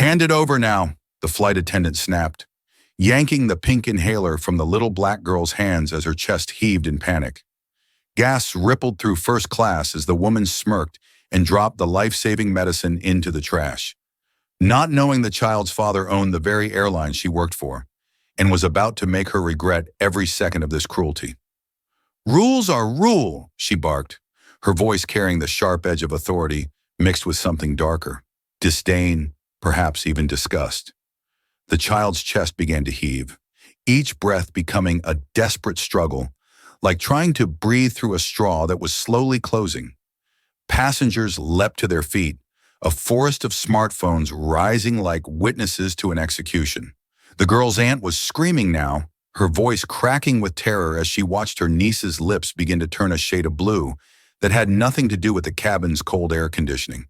Hand it over now, the flight attendant snapped, yanking the pink inhaler from the little black girl's hands as her chest heaved in panic. Gasps rippled through first class as the woman smirked and dropped the life-saving medicine into the trash. Not knowing the child's father owned the very airline she worked for, and was about to make her regret every second of this cruelty. "Rules are rule," she barked, her voice carrying the sharp edge of authority mixed with something darker, disdain, perhaps even disgust. The child's chest began to heave, each breath becoming a desperate struggle, like trying to breathe through a straw that was slowly closing. Passengers leapt to their feet, a forest of smartphones rising like witnesses to an execution. The girl's aunt was screaming now, her voice cracking with terror as she watched her niece's lips begin to turn a shade of blue that had nothing to do with the cabin's cold air conditioning.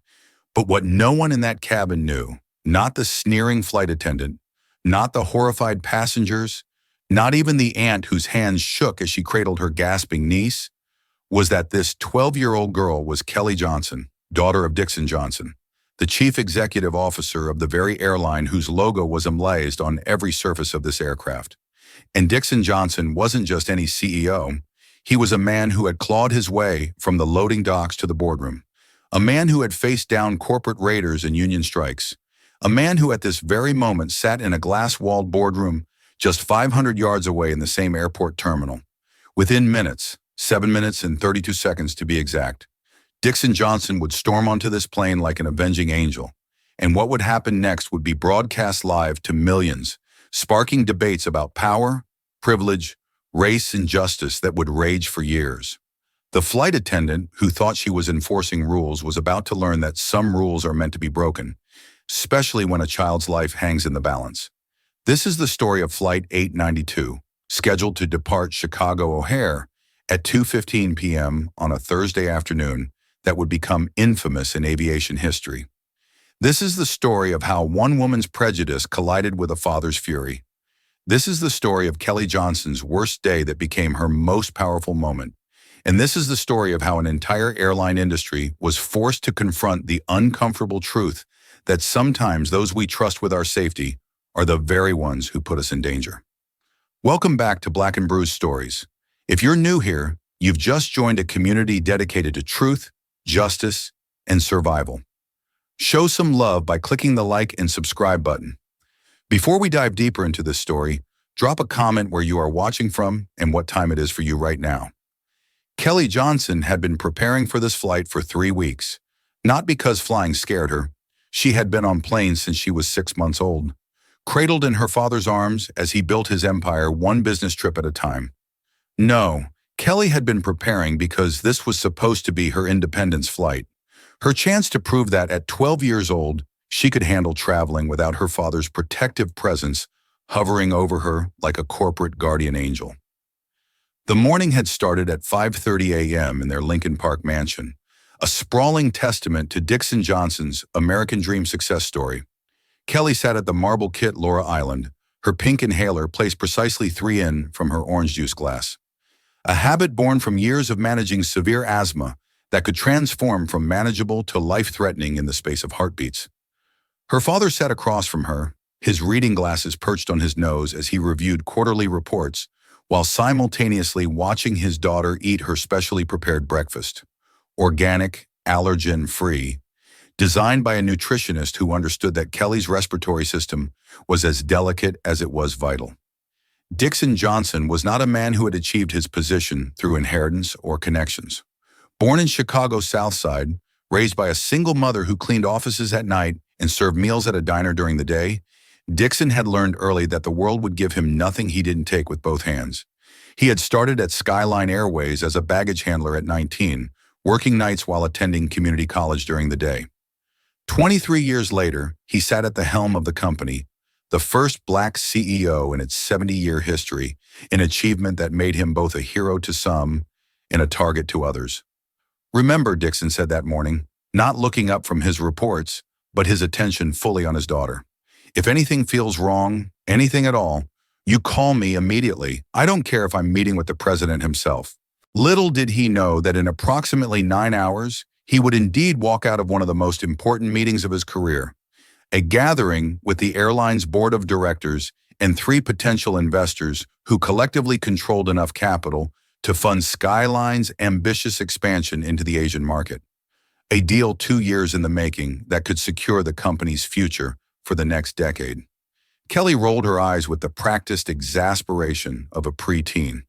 But what no one in that cabin knew, not the sneering flight attendant, not the horrified passengers, not even the aunt whose hands shook as she cradled her gasping niece, was that this 12-year-old girl was Kelly Johnson, daughter of Dixon Johnson, the chief executive officer of the very airline whose logo was emblazoned on every surface of this aircraft. And Dixon Johnson wasn't just any CEO. He was a man who had clawed his way from the loading docks to the boardroom, a man who had faced down corporate raiders and union strikes, a man who at this very moment sat in a glass-walled boardroom just 500 yards away in the same airport terminal. Within minutes, 7 minutes and 32 seconds to be exact, Dixon Johnson would storm onto this plane like an avenging angel, and what would happen next would be broadcast live to millions, sparking debates about power, privilege, race, and justice that would rage for years. The flight attendant, who thought she was enforcing rules, was about to learn that some rules are meant to be broken, especially when a child's life hangs in the balance. This is the story of Flight 892, scheduled to depart Chicago O'Hare at 2:15 p.m. on a Thursday afternoon that would become infamous in aviation history. This is the story of how one woman's prejudice collided with a father's fury. This is the story of Kelly Johnson's worst day that became her most powerful moment. And this is the story of how an entire airline industry was forced to confront the uncomfortable truth that sometimes those we trust with our safety are the very ones who put us in danger. Welcome back to Black and Bruised Stories. If you're new here, you've just joined a community dedicated to truth, justice, and survival. Show some love by clicking the like and subscribe button. Before we dive deeper into this story, drop a comment where you are watching from and what time it is for you right now. Kelly Johnson had been preparing for this flight for 3 weeks, not because flying scared her. She had been on planes since she was 6 months old, cradled in her father's arms as he built his empire one business trip at a time. No, Kelly had been preparing because this was supposed to be her independence flight, her chance to prove that at 12 years old, she could handle traveling without her father's protective presence hovering over her like a corporate guardian angel. The morning had started at 5:30 a.m. in their Lincoln Park mansion, a sprawling testament to Dixon Johnson's American Dream success story. Kelly sat at the marble kit Laura Island, her pink inhaler placed precisely 3 in from her orange juice glass. A habit born from years of managing severe asthma that could transform from manageable to life-threatening in the space of heartbeats. Her father sat across from her, his reading glasses perched on his nose as he reviewed quarterly reports, while simultaneously watching his daughter eat her specially prepared breakfast. Organic, allergen-free, designed by a nutritionist who understood that Kelly's respiratory system was as delicate as it was vital. Dixon Johnson was not a man who had achieved his position through inheritance or connections. Born in Chicago's South Side, raised by a single mother who cleaned offices at night and served meals at a diner during the day, Dixon had learned early that the world would give him nothing he didn't take with both hands. He had started at Skyline Airways as a baggage handler at 19, working nights while attending community college during the day. 23 years later, he sat at the helm of the company, the first Black CEO in its 70-year history, an achievement that made him both a hero to some and a target to others. "Remember," Dixon said that morning, not looking up from his reports, but his attention fully on his daughter. "If anything feels wrong, anything at all, you call me immediately. I don't care if I'm meeting with the president himself." Little did he know that in approximately 9 hours, he would indeed walk out of one of the most important meetings of his career. a gathering with the airline's board of directors and three potential investors who collectively controlled enough capital to fund Skyline's ambitious expansion into the Asian market. A deal 2 years in the making that could secure the company's future for the next decade. Kelly rolled her eyes with the practiced exasperation of a preteen.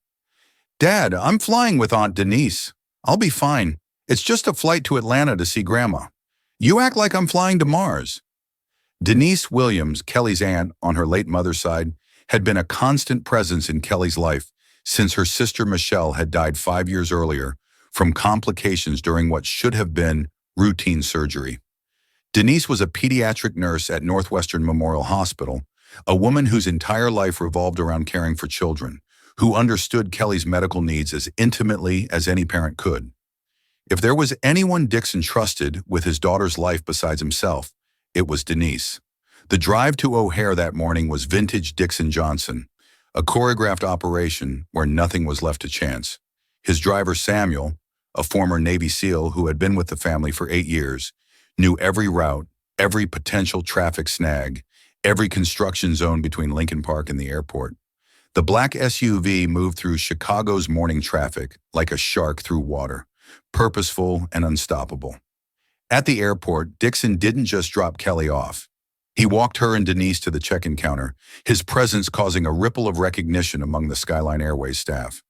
"Dad, I'm flying with Aunt Denise. I'll be fine. It's just a flight to Atlanta to see Grandma. You act like I'm flying to Mars." Denise Williams, Kelly's aunt on her late mother's side, had been a constant presence in Kelly's life since her sister Michelle had died 5 years earlier from complications during what should have been routine surgery. Denise was a pediatric nurse at Northwestern Memorial Hospital, a woman whose entire life revolved around caring for children, who understood Kelly's medical needs as intimately as any parent could. If there was anyone Dixon trusted with his daughter's life besides himself, it was Denise. The drive to O'Hare that morning was vintage Dixon Johnson, a choreographed operation where nothing was left to chance. His driver Samuel, a former Navy SEAL who had been with the family for 8 years, knew every route, every potential traffic snag, every construction zone between Lincoln Park and the airport. The black SUV moved through Chicago's morning traffic like a shark through water, purposeful and unstoppable. At the airport, Dixon didn't just drop Kelly off. He walked her and Denise to the check-in counter, his presence causing a ripple of recognition among the Skyline Airways staff.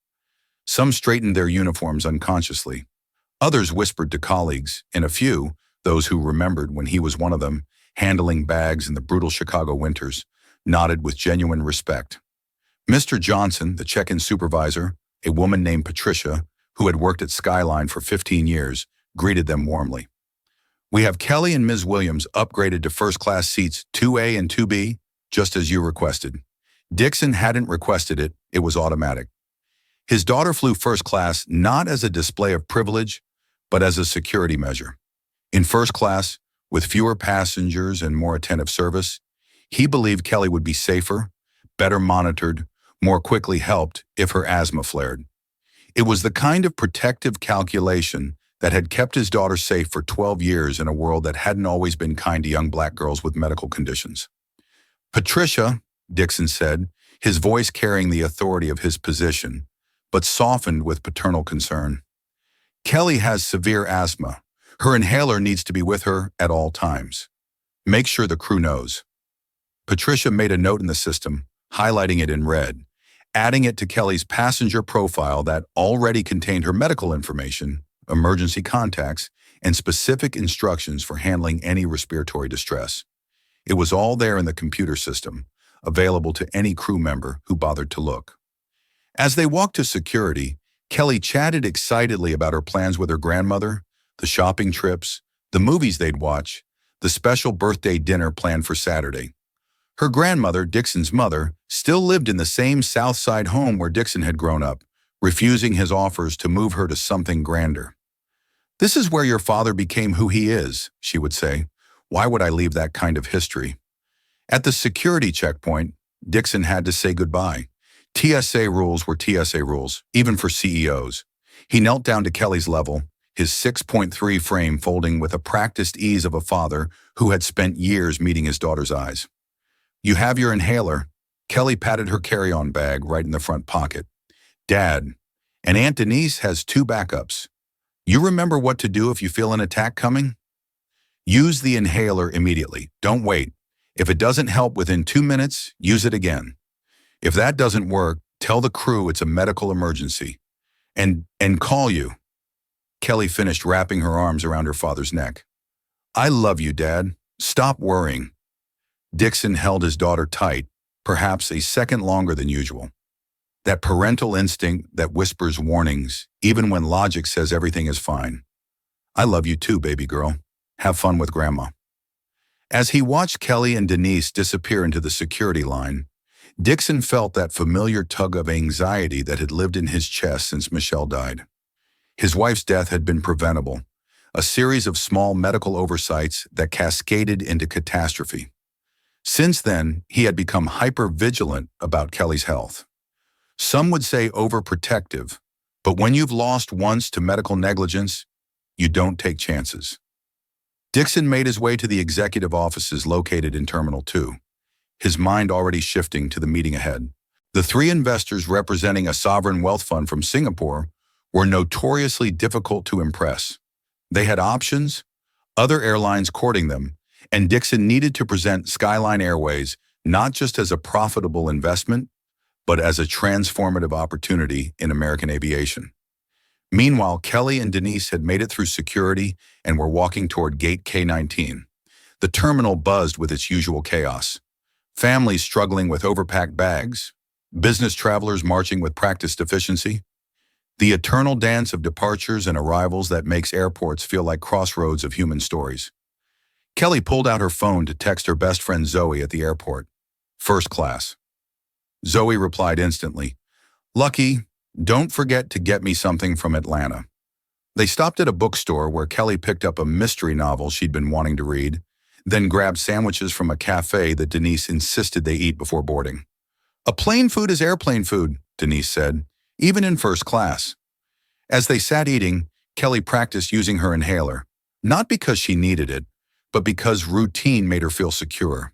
Some straightened their uniforms unconsciously. Others whispered to colleagues, and a few, those who remembered when he was one of them, handling bags in the brutal Chicago winters, nodded with genuine respect. Mr. Johnson, the check-in supervisor, a woman named Patricia, who had worked at Skyline for 15 years, greeted them warmly. "We have Kelly and Ms. Williams upgraded to first-class seats 2A and 2B, just as you requested." Dixon hadn't requested it, it was automatic. His daughter flew first class not as a display of privilege, but as a security measure. In first class, with fewer passengers and more attentive service, he believed Kelly would be safer, better monitored, more quickly helped if her asthma flared. It was the kind of protective calculation that had kept his daughter safe for 12 years in a world that hadn't always been kind to young black girls with medical conditions. "Patricia," Dixon said, his voice carrying the authority of his position, but softened with paternal concern. "Kelly has severe asthma. Her inhaler needs to be with her at all times. Make sure the crew knows." Patricia made a note in the system, highlighting it in red, adding it to Kelly's passenger profile that already contained her medical information, emergency contacts, and specific instructions for handling any respiratory distress. It was all there in the computer system, available to any crew member who bothered to look. As they walked to security, Kelly chatted excitedly about her plans with her grandmother, the shopping trips, the movies they'd watch, the special birthday dinner planned for Saturday. Her grandmother, Dixon's mother, still lived in the same South Side home where Dixon had grown up, refusing his offers to move her to something grander. "This is where your father became who he is," she would say. "Why would I leave that kind of history?" At the security checkpoint, Dixon had to say goodbye. TSA rules were TSA rules, even for CEOs. He knelt down to Kelly's level, his 6.3 frame folding with a practiced ease of a father who had spent years meeting his daughter's eyes. "You have your inhaler." Kelly patted her carry-on bag right in the front pocket. "Dad, and Aunt Denise has 2 backups. You remember what to do if you feel an attack coming? Use the inhaler immediately. Don't wait. If it doesn't help within 2 minutes, use it again. If that doesn't work, tell the crew it's a medical emergency. And call you." Kelly finished wrapping her arms around her father's neck. "I love you, Dad. Stop worrying." Dixon held his daughter tight, perhaps a second longer than usual. That parental instinct that whispers warnings, even when logic says everything is fine. "I love you too, baby girl. Have fun with Grandma." As he watched Kelly and Denise disappear into the security line, Dixon felt that familiar tug of anxiety that had lived in his chest since Michelle died. His wife's death had been preventable, a series of small medical oversights that cascaded into catastrophe. Since then, he had become hyper-vigilant about Kelly's health. Some would say overprotective, but when you've lost once to medical negligence, you don't take chances. Dixon made his way to the executive offices located in Terminal 2, his mind already shifting to the meeting ahead. The three investors representing a sovereign wealth fund from Singapore were notoriously difficult to impress. They had options, other airlines courting them, and Dixon needed to present Skyline Airways not just as a profitable investment, but as a transformative opportunity in American aviation. Meanwhile, Kelly and Denise had made it through security and were walking toward Gate K-19. The terminal buzzed with its usual chaos. Families struggling with overpacked bags, business travelers marching with practiced efficiency, the eternal dance of departures and arrivals that makes airports feel like crossroads of human stories. Kelly pulled out her phone to text her best friend Zoe at the airport. First class. Zoe replied instantly, "Lucky, don't forget to get me something from Atlanta." They stopped at a bookstore where Kelly picked up a mystery novel she'd been wanting to read, then grabbed sandwiches from a cafe that Denise insisted they eat before boarding. "A plane food is airplane food," Denise said, "even in first class." As they sat eating, Kelly practiced using her inhaler, not because she needed it, but because routine made her feel secure.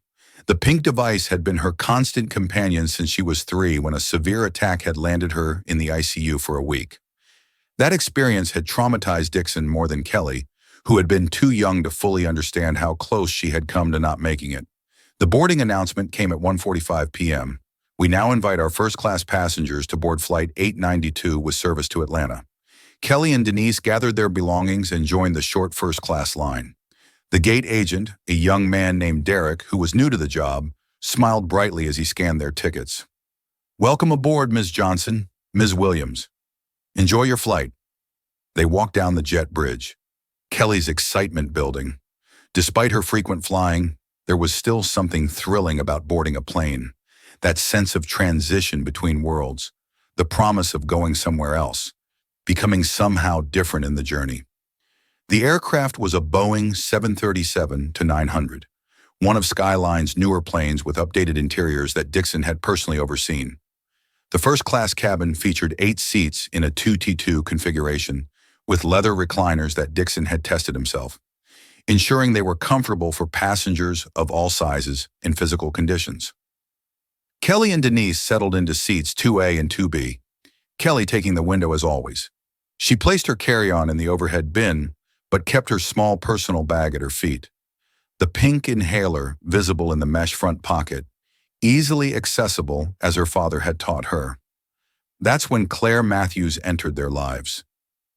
The pink device had been her constant companion since she was 3 when a severe attack had landed her in the ICU for a week. That experience had traumatized Dixon more than Kelly, who had been too young to fully understand how close she had come to not making it. The boarding announcement came at 1:45 p.m. "We now invite our first-class passengers to board Flight 892 with service to Atlanta." Kelly and Denise gathered their belongings and joined the short first-class line. The gate agent, a young man named Derek, who was new to the job, smiled brightly as he scanned their tickets. "Welcome aboard, Ms. Johnson, Ms. Williams. Enjoy your flight." They walked down the jet bridge, Kelly's excitement building. Despite her frequent flying, there was still something thrilling about boarding a plane, that sense of transition between worlds, the promise of going somewhere else, becoming somehow different in the journey. The aircraft was a Boeing 737-900, one of Skyline's newer planes with updated interiors that Dixon had personally overseen. The first-class cabin featured 8 seats in a 2T2 configuration, with leather recliners that Dixon had tested himself, ensuring they were comfortable for passengers of all sizes and physical conditions. Kelly and Denise settled into seats 2A and 2B, Kelly taking the window as always. She placed her carry-on in the overhead bin, but kept her small personal bag at her feet. The pink inhaler visible in the mesh front pocket, easily accessible as her father had taught her. That's when Claire Matthews entered their lives.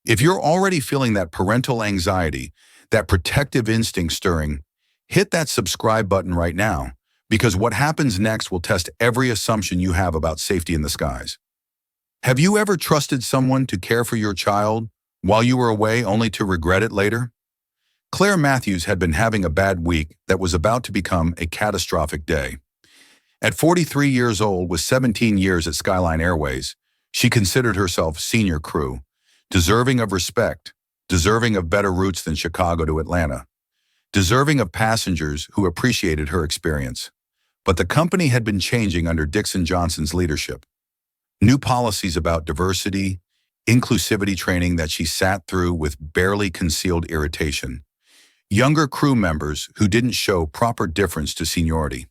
If you're already feeling that parental anxiety, that protective instinct stirring, hit that subscribe button right now, because what happens next will test every assumption you have about safety in the skies. Have you ever trusted someone to care for your child while you were away only to regret it later? Claire Matthews had been having a bad week that was about to become a catastrophic day. At 43 years old with 17 years at Skyline Airways, she considered herself senior crew, deserving of respect, deserving of better routes than Chicago to Atlanta, deserving of passengers who appreciated her experience. But the company had been changing under Dixon Johnson's leadership. New policies about diversity, inclusivity training that she sat through with barely concealed irritation. Younger crew members who didn't show proper deference to seniority.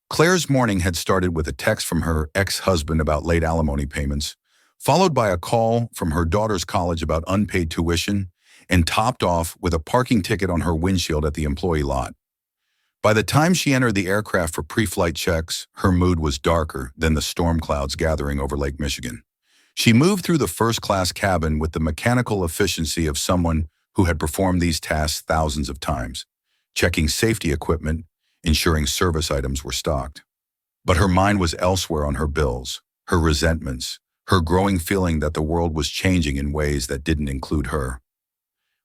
Claire's morning had started with a text from her ex-husband about late alimony payments, followed by a call from her daughter's college about unpaid tuition, and topped off with a parking ticket on her windshield at the employee lot. By the time she entered the aircraft for pre-flight checks, her mood was darker than the storm clouds gathering over Lake Michigan. She moved through the first-class cabin with the mechanical efficiency of someone who had performed these tasks thousands of times, checking safety equipment, ensuring service items were stocked. But her mind was elsewhere on her bills, her resentments, her growing feeling that the world was changing in ways that didn't include her.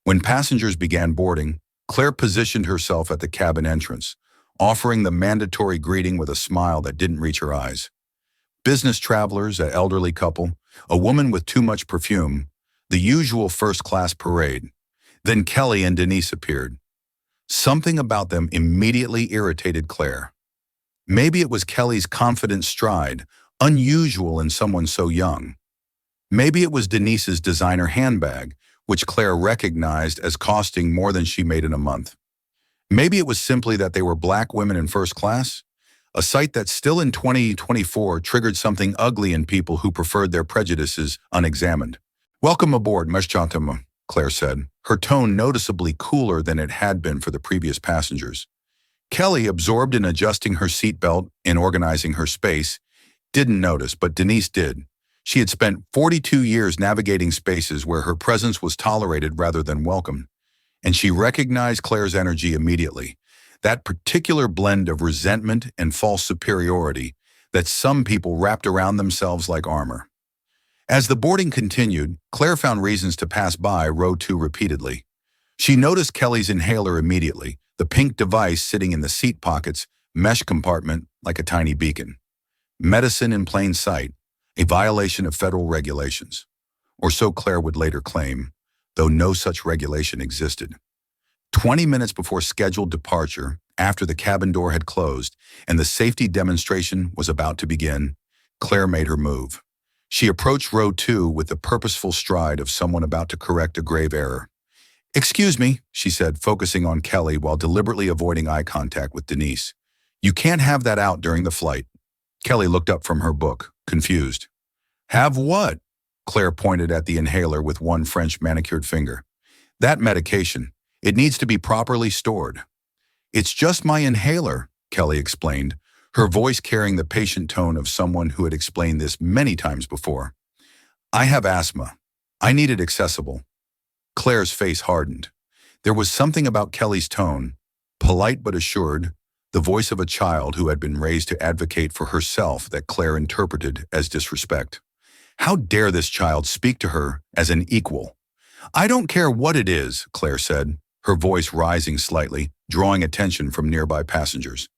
When passengers began boarding, Claire positioned herself at the cabin entrance, offering the mandatory greeting with a smile that didn't reach her eyes. Business travelers, an elderly couple, a woman with too much perfume, the usual first-class parade. Then Kelly and Denise appeared. Something about them immediately irritated Claire. Maybe it was Kelly's confident stride, unusual in someone so young. Maybe it was Denise's designer handbag, which Claire recognized as costing more than she made in a month. Maybe it was simply that they were black women in first class? A sight that still in 2024 triggered something ugly in people who preferred their prejudices unexamined. Welcome aboard, Meshchantam, Claire said, her tone noticeably cooler than it had been for the previous passengers. Kelly, absorbed in adjusting her seatbelt and organizing her space, didn't notice, but Denise did. She had spent 42 years navigating spaces where her presence was tolerated rather than welcomed, and she recognized Claire's energy immediately. That particular blend of resentment and false superiority that some people wrapped around themselves like armor. As the boarding continued, Claire found reasons to pass by row 2 repeatedly. She noticed Kelly's inhaler immediately, the pink device sitting in the seat pocket's mesh compartment like a tiny beacon. Medicine in plain sight, a violation of federal regulations. Or so Claire would later claim, though no such regulation existed. 20 minutes before scheduled departure, after the cabin door had closed and the safety demonstration was about to begin, Claire made her move. She approached row 2 with the purposeful stride of someone about to correct a grave error. "Excuse me," she said, focusing on Kelly while deliberately avoiding eye contact with Denise. "You can't have that out during the flight." Kelly looked up from her book, confused. "Have what?" Claire pointed at the inhaler with one French manicured finger. "That medication. It needs to be properly stored." "It's just my inhaler," Kelly explained, her voice carrying the patient tone of someone who had explained this many times before. "I have asthma. I need it accessible." Claire's face hardened. There was something about Kelly's tone, polite but assured, the voice of a child who had been raised to advocate for herself, that Claire interpreted as disrespect. How dare this child speak to her as an equal? "I don't care what it is," Claire said, her voice rising slightly, drawing attention from nearby passengers.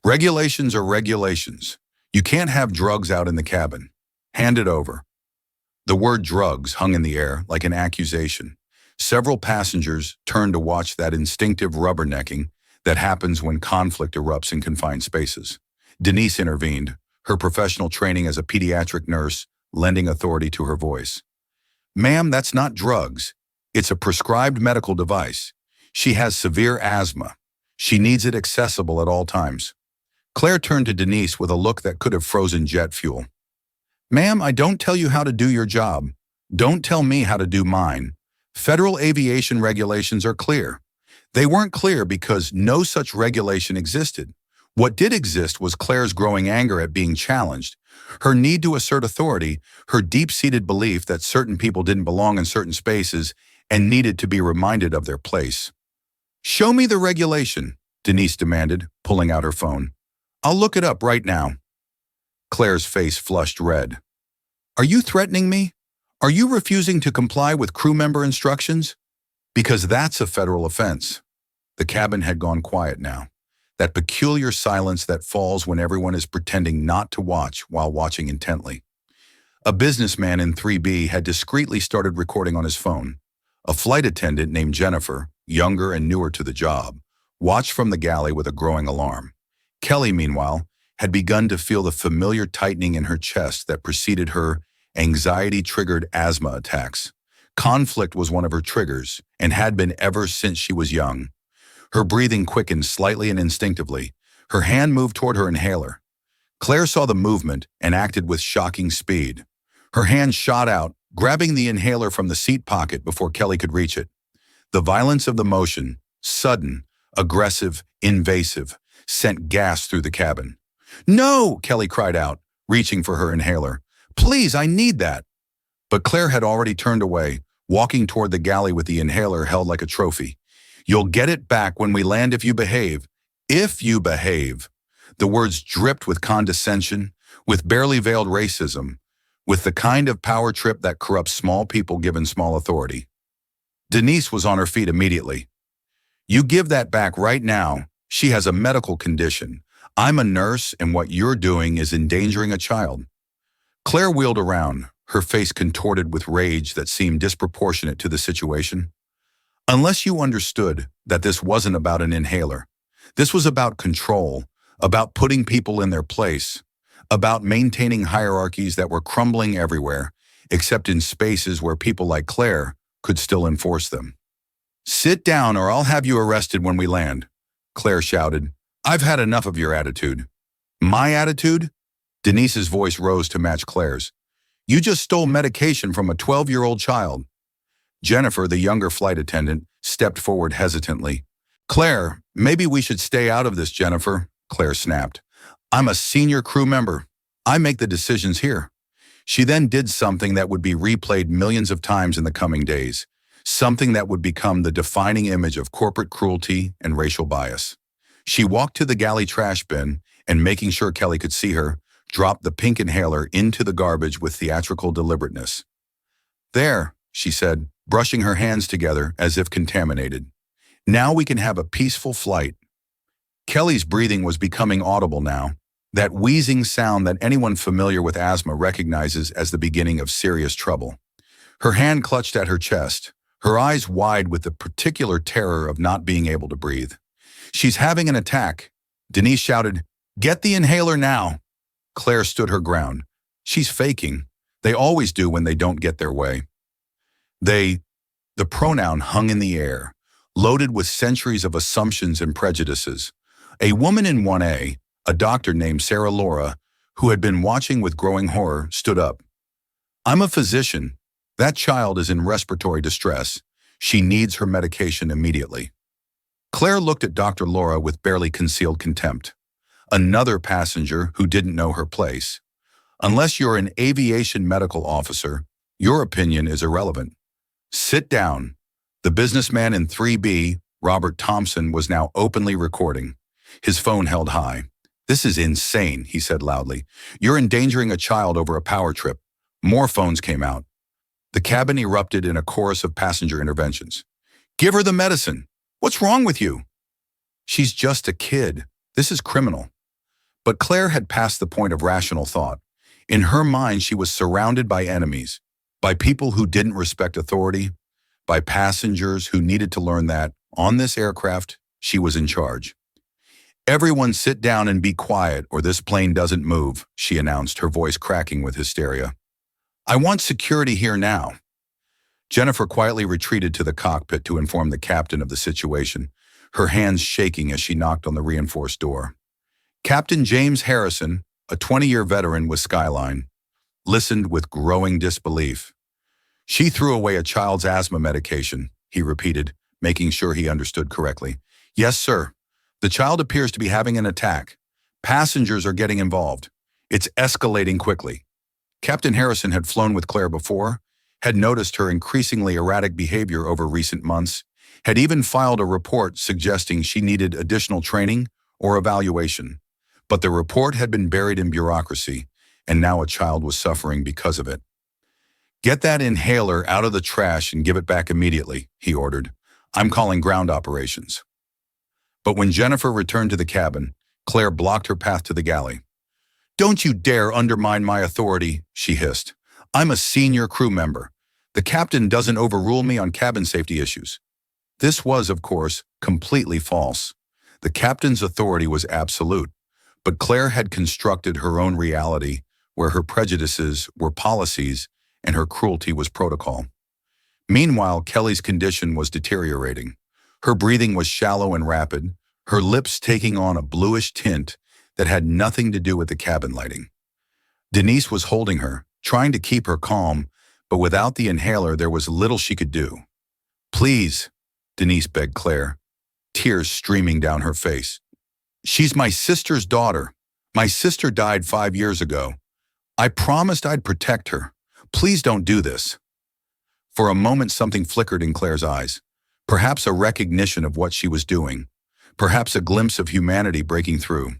"Regulations are regulations. You can't have drugs out in the cabin. Hand it over." The word drugs hung in the air like an accusation. Several passengers turned to watch that instinctive rubbernecking that happens when conflict erupts in confined spaces. Denise intervened, her professional training as a pediatric nurse lending authority to her voice. "Ma'am, that's not drugs. It's a prescribed medical device. She has severe asthma. She needs it accessible at all times." Claire turned to Denise with a look that could have frozen jet fuel. "Ma'am, I don't tell you how to do your job. Don't tell me how to do mine. Federal aviation regulations are clear. They weren't clear because no such regulation existed. What did exist was Claire's growing anger at being challenged, her need to assert authority, her deep-seated belief that certain people didn't belong in certain spaces and needed to be reminded of their place. "Show me the regulation," Denise demanded, pulling out her phone. "I'll look it up right now." Claire's face flushed red. "Are you threatening me? Are you refusing to comply with crew member instructions? Because that's a federal offense." The cabin had gone quiet now. That peculiar silence that falls when everyone is pretending not to watch while watching intently. A businessman in 3B had discreetly started recording on his phone. A flight attendant named Jennifer, younger and newer to the job, watched from the galley with a growing alarm. Kelly, meanwhile, had begun to feel the familiar tightening in her chest that preceded her anxiety-triggered asthma attacks. Conflict was one of her triggers and had been ever since she was young. Her breathing quickened slightly and instinctively. Her hand moved toward her inhaler. Claire saw the movement and acted with shocking speed. Her hand shot out, grabbing the inhaler from the seat pocket before Kelly could reach it. The violence of the motion, sudden, aggressive, invasive, sent gas through the cabin. "No!" Kelly cried out, reaching for her inhaler. "Please, I need that." But Claire had already turned away, walking toward the galley with the inhaler held like a trophy. "You'll get it back when we land if you behave. If you behave." The words dripped with condescension, with barely veiled racism, with the kind of power trip that corrupts small people given small authority. Denise was on her feet immediately. "You give that back right now. She has a medical condition. I'm a nurse, and what you're doing is endangering a child." Claire wheeled around, her face contorted with rage that seemed disproportionate to the situation. "Unless you understood that this wasn't about an inhaler. This was about control, about putting people in their place, about maintaining hierarchies that were crumbling everywhere, except in spaces where people like Claire could still enforce them. Sit down or I'll have you arrested when we land. Claire shouted. "I've had enough of your attitude." "My attitude?" Denise's voice rose to match Claire's. "You just stole medication from a 12-year-old child." Jennifer, the younger flight attendant, stepped forward hesitantly. "Claire, maybe we should stay out of this, Jennifer," Claire snapped. "I'm a senior crew member. I make the decisions here." She then did something that would be replayed millions of times in the coming days, something that would become the defining image of corporate cruelty and racial bias. She walked to the galley trash bin and, making sure Kelly could see her, dropped the pink inhaler into the garbage with theatrical deliberateness. "There," she said, brushing her hands together as if contaminated. "Now we can have a peaceful flight." Kelly's breathing was becoming audible now, that wheezing sound that anyone familiar with asthma recognizes as the beginning of serious trouble. Her hand clutched at her chest, her eyes wide with the particular terror of not being able to breathe. "She's having an attack," Denise shouted. "Get the inhaler now." Claire stood her ground. "She's faking. They always do when they don't get their way." The pronoun hung in the air, loaded with centuries of assumptions and prejudices. A woman in 1A, a doctor named Sarah Laura, who had been watching with growing horror, stood up. "I'm a physician. That child is in respiratory distress. She needs her medication immediately." Claire looked at Dr. Laura with barely concealed contempt. Another passenger who didn't know her place. "Unless you're an aviation medical officer, your opinion is irrelevant. Sit down." The businessman in 3B, Robert Thompson, was now openly recording, his phone held high. "This is insane," he said loudly. "You're endangering a child over a power trip." More phones came out. The cabin erupted in a chorus of passenger interventions. "Give her the medicine. What's wrong with you?" "She's just a kid. This is criminal." But Claire had passed the point of rational thought. In her mind, she was surrounded by enemies, by people who didn't respect authority, by passengers who needed to learn that, on this aircraft, she was in charge. "Everyone sit down and be quiet or this plane doesn't move," she announced, her voice cracking with hysteria. "I want security here now." Jennifer quietly retreated to the cockpit to inform the captain of the situation, her hands shaking as she knocked on the reinforced door. Captain James Harrison, a 20-year veteran with Skyline, listened with growing disbelief. "She threw away a child's asthma medication," he repeated, making sure he understood correctly. "Yes, sir. The child appears to be having an attack. Passengers are getting involved. It's escalating quickly." Captain Harrison had flown with Claire before, had noticed her increasingly erratic behavior over recent months, had even filed a report suggesting she needed additional training or evaluation. But the report had been buried in bureaucracy, and now a child was suffering because of it. "Get that inhaler out of the trash and give it back immediately," he ordered. "I'm calling ground operations." But when Jennifer returned to the cabin, Claire blocked her path to the galley. "Don't you dare undermine my authority," she hissed. "I'm a senior crew member. The captain doesn't overrule me on cabin safety issues." This was, of course, completely false. The captain's authority was absolute, but Claire had constructed her own reality where her prejudices were policies and her cruelty was protocol. Meanwhile, Kelly's condition was deteriorating. Her breathing was shallow and rapid, her lips taking on a bluish tint that had nothing to do with the cabin lighting. Denise was holding her, trying to keep her calm, but without the inhaler there was little she could do. "Please," Denise begged Claire, tears streaming down her face. "She's my sister's daughter. My sister died 5 years ago. I promised I'd protect her. Please don't do this." For a moment something flickered in Claire's eyes, perhaps a recognition of what she was doing, perhaps a glimpse of humanity breaking through.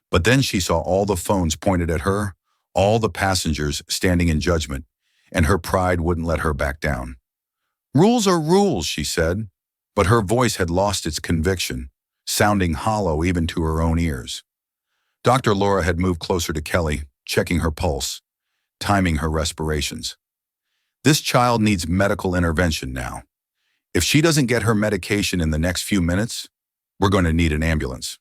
But then she saw all the phones pointed at her, all the passengers standing in judgment, and her pride wouldn't let her back down. "Rules are rules," she said, but her voice had lost its conviction, sounding hollow even to her own ears. Dr. Laura had moved closer to Kelly, checking her pulse, timing her respirations. "This child needs medical intervention now. If she doesn't get her medication in the next few minutes, we're going to need an ambulance."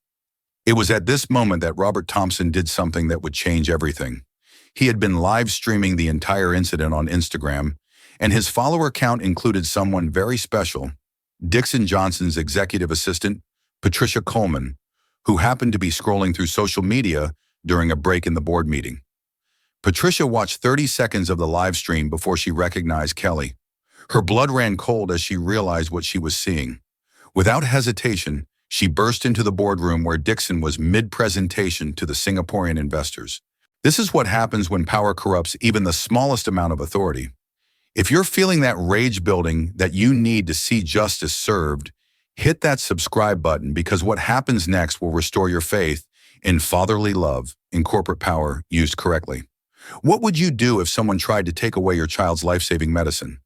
It was at this moment that Robert Thompson did something that would change everything. He had been live streaming the entire incident on Instagram, and his follower count included someone very special, Dixon Johnson's executive assistant, Patricia Coleman, who happened to be scrolling through social media during a break in the board meeting. Patricia watched 30 seconds of the live stream before she recognized Kelly. Her blood ran cold as she realized what she was seeing. Without hesitation, she burst into the boardroom where Dixon was mid-presentation to the Singaporean investors. This is what happens when power corrupts even the smallest amount of authority. If you're feeling that rage building that you need to see justice served, hit that subscribe button, because what happens next will restore your faith in fatherly love in corporate power used correctly. What would you do if someone tried to take away your child's life-saving medicine?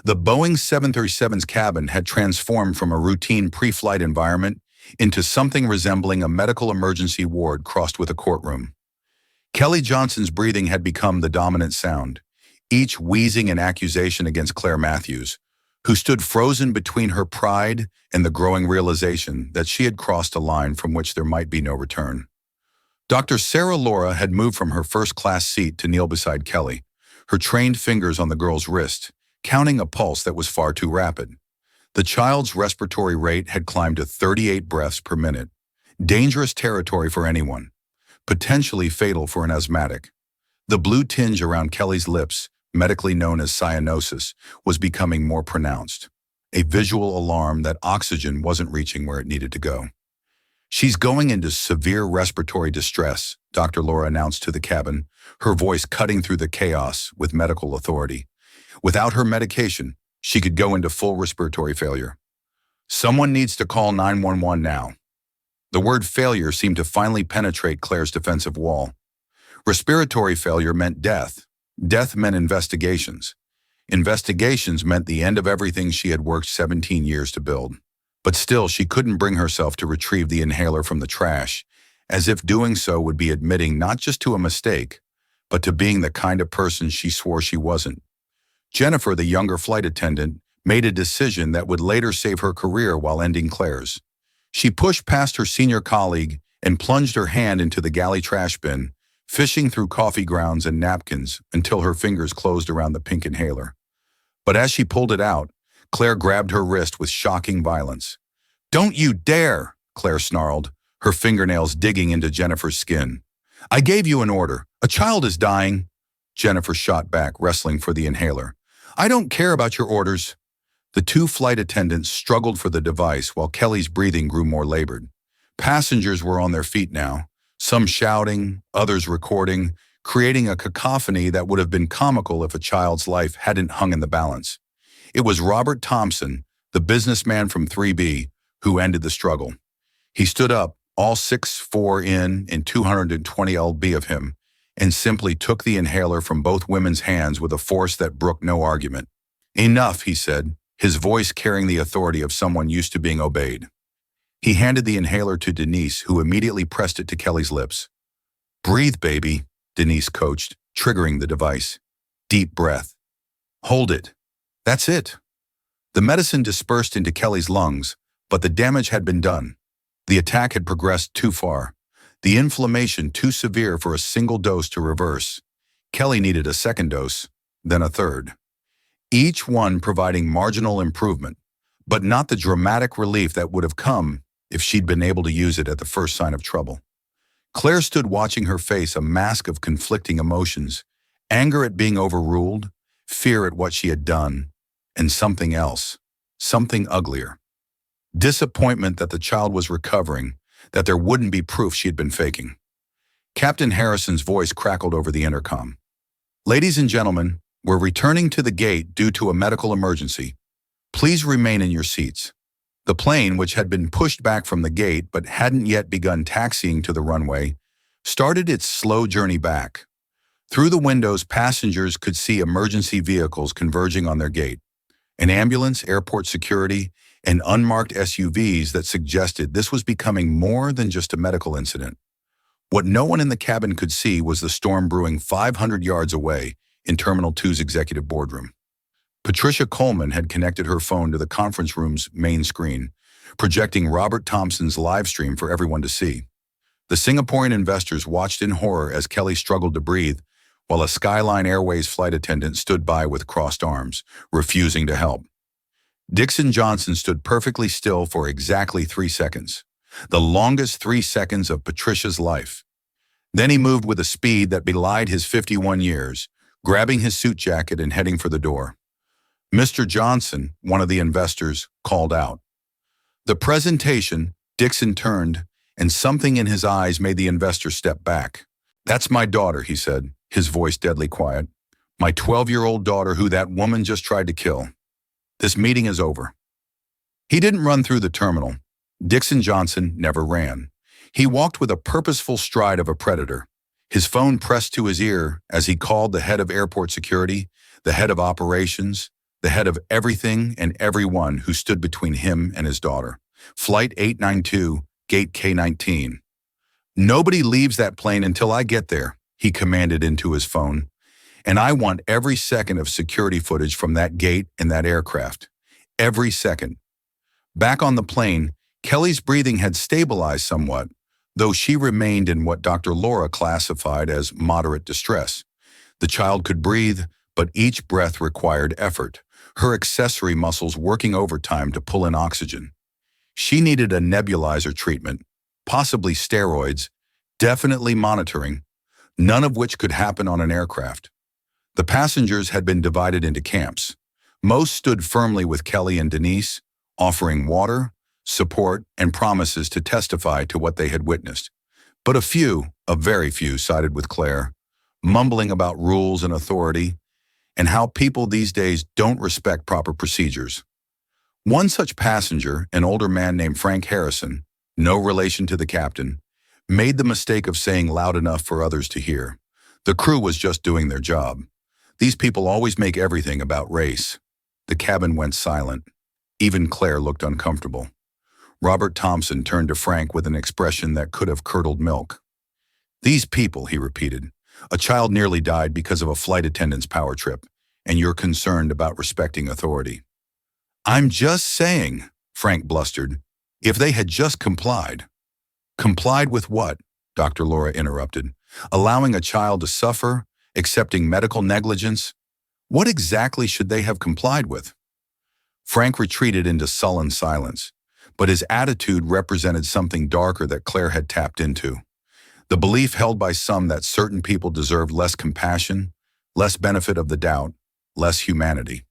The Boeing 737's cabin had transformed from a routine pre-flight environment into something resembling a medical emergency ward crossed with a courtroom. Kelly Johnson's breathing had become the dominant sound, each wheezing an accusation against Claire Matthews, who stood frozen between her pride and the growing realization that she had crossed a line from which there might be no return. Dr. Sarah Laura had moved from her first-class seat to kneel beside Kelly, her trained fingers on the girl's wrist, counting a pulse that was far too rapid. The child's respiratory rate had climbed to 38 breaths per minute, dangerous territory for anyone, potentially fatal for an asthmatic. The blue tinge around Kelly's lips, medically known as cyanosis, was becoming more pronounced, a visual alarm that oxygen wasn't reaching where it needed to go. "She's going into severe respiratory distress," Dr. Laura announced to the cabin, her voice cutting through the chaos with medical authority. "Without her medication, she could go into full respiratory failure. Someone needs to call 911 now." The word failure seemed to finally penetrate Claire's defensive wall. Respiratory failure meant death. Death meant investigations. Investigations meant the end of everything she had worked 17 years to build. But still, she couldn't bring herself to retrieve the inhaler from the trash, as if doing so would be admitting not just to a mistake, but to being the kind of person she swore she wasn't. Jennifer, the younger flight attendant, made a decision that would later save her career while ending Claire's. She pushed past her senior colleague and plunged her hand into the galley trash bin, fishing through coffee grounds and napkins until her fingers closed around the pink inhaler. But as she pulled it out, Claire grabbed her wrist with shocking violence. "Don't you dare!" Claire snarled, her fingernails digging into Jennifer's skin. "I gave you an order. A child is dying." Jennifer shot back, wrestling for the inhaler. "I don't care about your orders." The two flight attendants struggled for the device while Kelly's breathing grew more labored. Passengers were on their feet now, some shouting, others recording, creating a cacophony that would have been comical if a child's life hadn't hung in the balance. It was Robert Thompson, the businessman from 3B, who ended the struggle. He stood up, all 6'4" and 220 lb of him, and simply took the inhaler from both women's hands with a force that brooked no argument. "Enough," he said, his voice carrying the authority of someone used to being obeyed. He handed the inhaler to Denise, who immediately pressed it to Kelly's lips. "Breathe, baby," Denise coached, triggering the device. "Deep breath. Hold it. That's it." The medicine dispersed into Kelly's lungs, but the damage had been done. The attack had progressed too far. The inflammation too severe for a single dose to reverse. Kelly needed a second dose, then a third. Each one providing marginal improvement, but not the dramatic relief that would have come if she'd been able to use it at the first sign of trouble. Claire stood watching her face a mask of conflicting emotions, anger at being overruled, fear at what she had done, and something else, something uglier. Disappointment that the child was recovering, that there wouldn't be proof she had been faking. Captain Harrison's voice crackled over the intercom. "Ladies and gentlemen, we're returning to the gate due to a medical emergency. Please remain in your seats." The plane, which had been pushed back from the gate but hadn't yet begun taxiing to the runway, started its slow journey back. Through the windows, passengers could see emergency vehicles converging on their gate. An ambulance, airport security, and unmarked SUVs that suggested this was becoming more than just a medical incident. What no one in the cabin could see was the storm brewing 500 yards away in Terminal 2's executive boardroom. Patricia Coleman had connected her phone to the conference room's main screen, projecting Robert Thompson's live stream for everyone to see. The Singaporean investors watched in horror as Kelly struggled to breathe, while a Skyline Airways flight attendant stood by with crossed arms, refusing to help. Dixon Johnson stood perfectly still for exactly 3 seconds. the longest 3 seconds of Patricia's life. Then he moved with a speed that belied his 51 years, grabbing his suit jacket and heading for the door. Mr. Johnson, one of the investors, called out. The presentation, Dixon turned, and something in his eyes made the investor step back. That's my daughter, he said, his voice deadly quiet. My 12-year-old daughter who that woman just tried to kill. This meeting is over. He didn't run through the terminal. Dixon Johnson never ran. He walked with a purposeful stride of a predator, his phone pressed to his ear as he called the head of airport security, the head of operations, the head of everything and everyone who stood between him and his daughter. Flight 892, Gate K-19. Nobody leaves that plane until I get there, he commanded into his phone. And I want every second of security footage from that gate and that aircraft. Every second. Back on the plane, Kelly's breathing had stabilized somewhat, though she remained in what Dr. Laura classified as moderate distress. The child could breathe, but each breath required effort, her accessory muscles working overtime to pull in oxygen. She needed a nebulizer treatment, possibly steroids, definitely monitoring, none of which could happen on an aircraft. The passengers had been divided into camps. Most stood firmly with Kelly and Denise, offering water, support, and promises to testify to what they had witnessed. But a very few, sided with Claire, mumbling about rules and authority, and how people these days don't respect proper procedures. One such passenger, an older man named Frank Harrison, no relation to the captain, made the mistake of saying loud enough for others to hear. The crew was just doing their job. These people always make everything about race. The cabin went silent. Even Claire looked uncomfortable. Robert Thompson turned to Frank with an expression that could have curdled milk. These people, he repeated. A child nearly died because of a flight attendant's power trip, and you're concerned about respecting authority. I'm just saying, Frank blustered, if they had just complied. Complied with what? Dr. Laura interrupted. Allowing a child to suffer, accepting medical negligence? What exactly should they have complied with? Frank retreated into sullen silence, but his attitude represented something darker that Claire had tapped into. The belief held by some that certain people deserved less compassion, less benefit of the doubt, less humanity.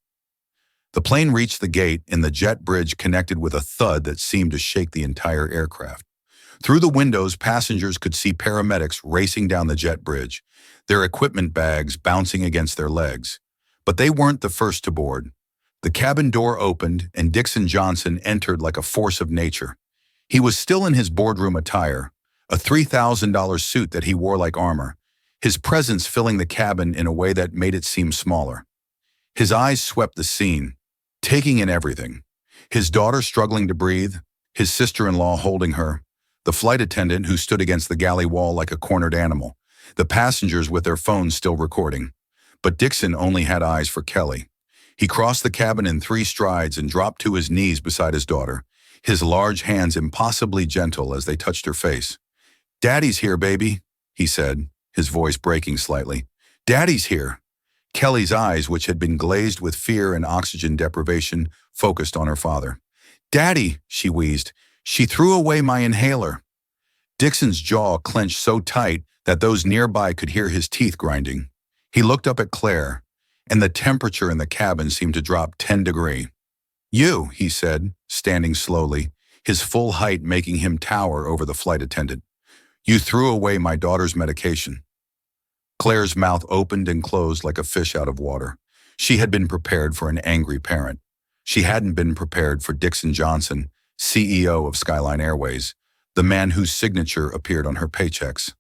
The plane reached the gate, and the jet bridge connected with a thud that seemed to shake the entire aircraft. Through the windows, passengers could see paramedics racing down the jet bridge, their equipment bags bouncing against their legs. But they weren't the first to board. The cabin door opened, and Dixon Johnson entered like a force of nature. He was still in his boardroom attire, a $3,000 suit that he wore like armor, his presence filling the cabin in a way that made it seem smaller. His eyes swept the scene, taking in everything. His daughter struggling to breathe, his sister-in-law holding her, the flight attendant who stood against the galley wall like a cornered animal, the passengers with their phones still recording. But Dixon only had eyes for Kelly. He crossed the cabin in 3 strides and dropped to his knees beside his daughter, his large hands impossibly gentle as they touched her face. "Daddy's here, baby," he said, his voice breaking slightly. "Daddy's here." Kelly's eyes, which had been glazed with fear and oxygen deprivation, focused on her father. "Daddy," she wheezed. "She threw away my inhaler." Dixon's jaw clenched so tight that those nearby could hear his teeth grinding. He looked up at Claire, and the temperature in the cabin seemed to drop 10 degrees. "You," he said, standing slowly, his full height making him tower over the flight attendant. "You threw away my daughter's medication." Claire's mouth opened and closed like a fish out of water. She had been prepared for an angry parent. She hadn't been prepared for Dixon Johnson, CEO of Skyline Airways, the man whose signature appeared on her paychecks.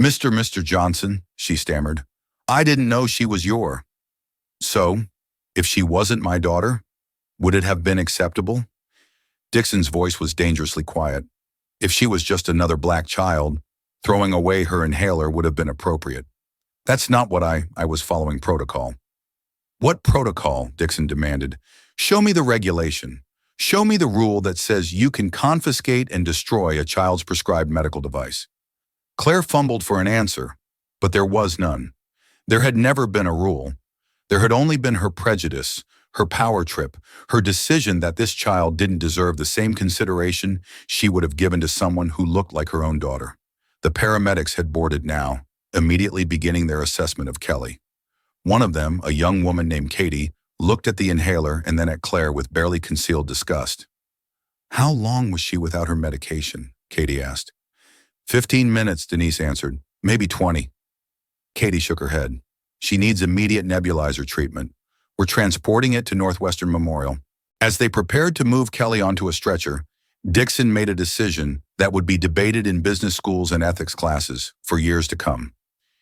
Mr. Johnson," she stammered, "I didn't know she was your." "So, if she wasn't my daughter, would it have been acceptable?" Dixon's voice was dangerously quiet. "If she was just another black child, throwing away her inhaler would have been appropriate. That's not what I was following protocol." "What protocol?" Dixon demanded. "Show me the regulation. Show me the rule that says you can confiscate and destroy a child's prescribed medical device." Claire fumbled for an answer, but there was none. There had never been a rule. There had only been her prejudice, her power trip, her decision that this child didn't deserve the same consideration she would have given to someone who looked like her own daughter. The paramedics had boarded now, immediately beginning their assessment of Kelly. One of them, a young woman named Katie, looked at the inhaler and then at Claire with barely concealed disgust. "How long was she without her medication?" Katie asked. 15 minutes, Denise answered. "Maybe 20. Katie shook her head. "She needs immediate nebulizer treatment. We're transporting it to Northwestern Memorial." As they prepared to move Kelly onto a stretcher, Dixon made a decision that would be debated in business schools and ethics classes for years to come.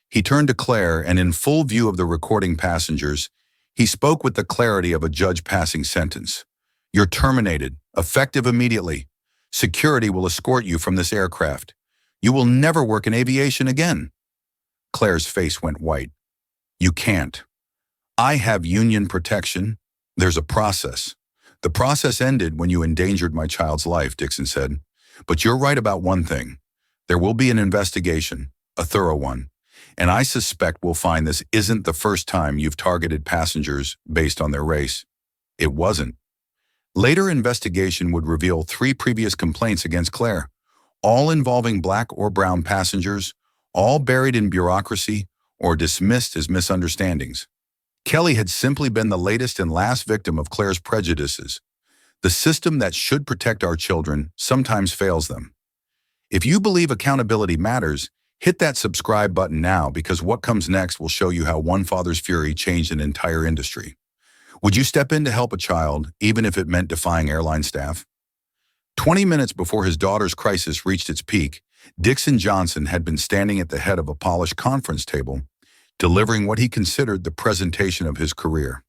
He turned to Claire, and in full view of the recording passengers, he spoke with the clarity of a judge passing sentence. "You're terminated, effective immediately. Security will escort you from this aircraft. You will never work in aviation again." Claire's face went white. "You can't. I have union protection. There's a process. The process ended when you endangered my child's life," Dixon said. "But you're right about one thing. There will be an investigation, a thorough one. And I suspect we'll find this isn't the first time you've targeted passengers based on their race." It wasn't. Later investigation would reveal 3 previous complaints against Claire, all involving black or brown passengers, all buried in bureaucracy or dismissed as misunderstandings. Kelly had simply been the latest and last victim of Claire's prejudices. The system that should protect our children sometimes fails them. If you believe accountability matters, hit that subscribe button now, because what comes next will show you how one father's fury changed an entire industry. Would you step in to help a child, even if it meant defying airline staff? 20 minutes before his daughter's crisis reached its peak, Dixon Johnson had been standing at the head of a polished conference table, delivering what he considered the presentation of his career.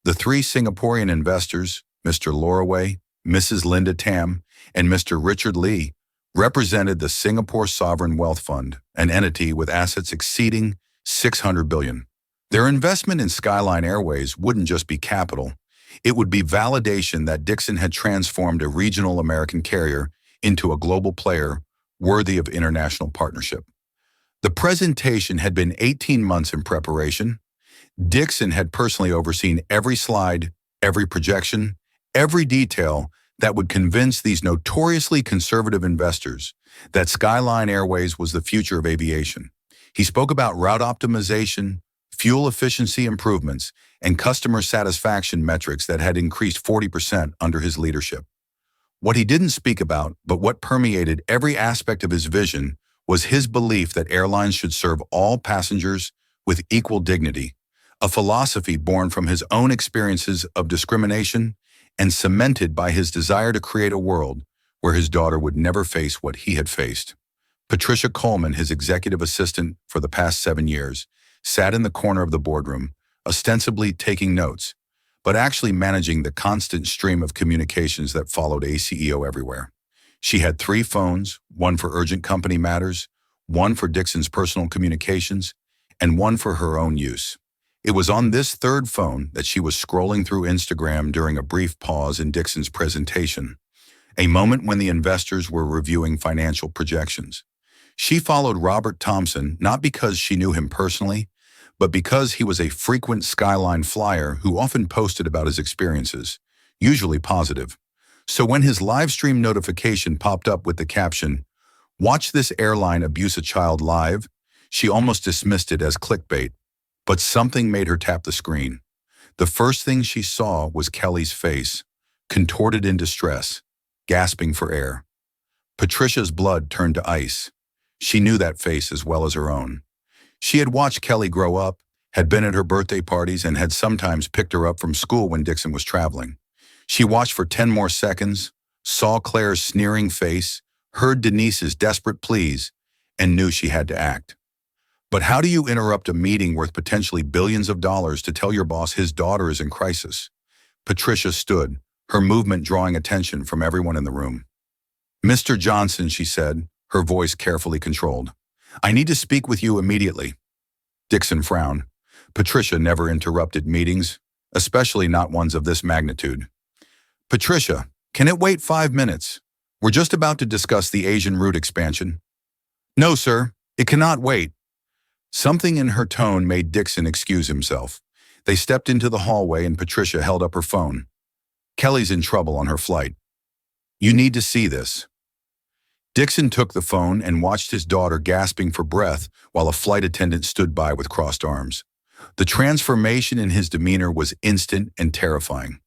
The 3 Singaporean investors, Mr. Loraway, Mrs. Linda Tam, and Mr. Richard Lee, represented the Singapore Sovereign Wealth Fund, an entity with assets exceeding $600 billion. Their investment in Skyline Airways wouldn't just be capital. It would be validation that Dixon had transformed a regional American carrier into a global player worthy of international partnership. The presentation had been 18 months in preparation. Dixon had personally overseen every slide, every projection, every detail that would convince these notoriously conservative investors that Skyline Airways was the future of aviation. He spoke about route optimization, fuel efficiency improvements, and customer satisfaction metrics that had increased 40% under his leadership. What he didn't speak about, but what permeated every aspect of his vision, was his belief that airlines should serve all passengers with equal dignity, a philosophy born from his own experiences of discrimination and cemented by his desire to create a world where his daughter would never face what he had faced. Patricia Coleman, his executive assistant for the past 7 years, sat in the corner of the boardroom, ostensibly taking notes, but actually managing the constant stream of communications that followed a CEO everywhere. She had 3 phones, one for urgent company matters, one for Dixon's personal communications, and one for her own use. It was on this 3rd phone that she was scrolling through Instagram during a brief pause in Dixon's presentation, a moment when the investors were reviewing financial projections. She followed Robert Thompson not because she knew him personally, but because he was a frequent Skyline flyer who often posted about his experiences, usually positive. So when his live stream notification popped up with the caption, "Watch this airline abuse a child live," she almost dismissed it as clickbait. But something made her tap the screen. The first thing she saw was Kelly's face, contorted in distress, gasping for air. Patricia's blood turned to ice. She knew that face as well as her own. She had watched Kelly grow up, had been at her birthday parties, and had sometimes picked her up from school when Dixon was traveling. She watched for 10 more seconds, saw Claire's sneering face, heard Denise's desperate pleas, and knew she had to act. But how do you interrupt a meeting worth potentially billions of dollars to tell your boss his daughter is in crisis? Patricia stood, her movement drawing attention from everyone in the room. "Mr. Johnson," she said, her voice carefully controlled, "I need to speak with you immediately." Dixon frowned. Patricia never interrupted meetings, especially not ones of this magnitude. "Patricia, can it wait 5 minutes? We're just about to discuss the Asian route expansion." "No, sir, it cannot wait." Something in her tone made Dixon excuse himself. They stepped into the hallway and Patricia held up her phone. Kelly's in trouble on her flight. You need to see this. Dixon took the phone and watched his daughter gasping for breath while a flight attendant stood by with crossed arms. The transformation in his demeanor was instant and terrifying.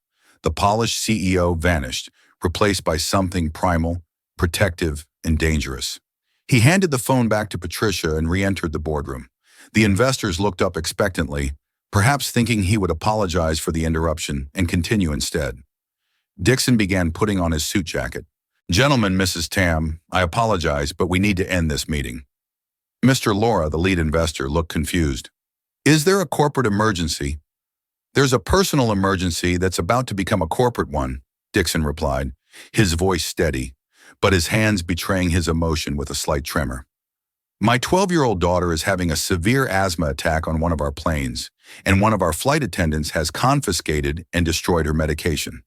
The polished CEO vanished, replaced by something primal, protective, and dangerous. He handed the phone back to Patricia and re-entered the boardroom. The investors looked up expectantly, perhaps thinking he would apologize for the interruption and continue instead. Dixon began putting on his suit jacket. Gentlemen, Mrs. Tam, I apologize, but we need to end this meeting. Mr. Laura, the lead investor, looked confused. Is there a corporate emergency? There's a personal emergency that's about to become a corporate one, Dixon replied, his voice steady, but his hands betraying his emotion with a slight tremor. My 12-year-old daughter is having a severe asthma attack on one of our planes, and one of our flight attendants has confiscated and destroyed her medication.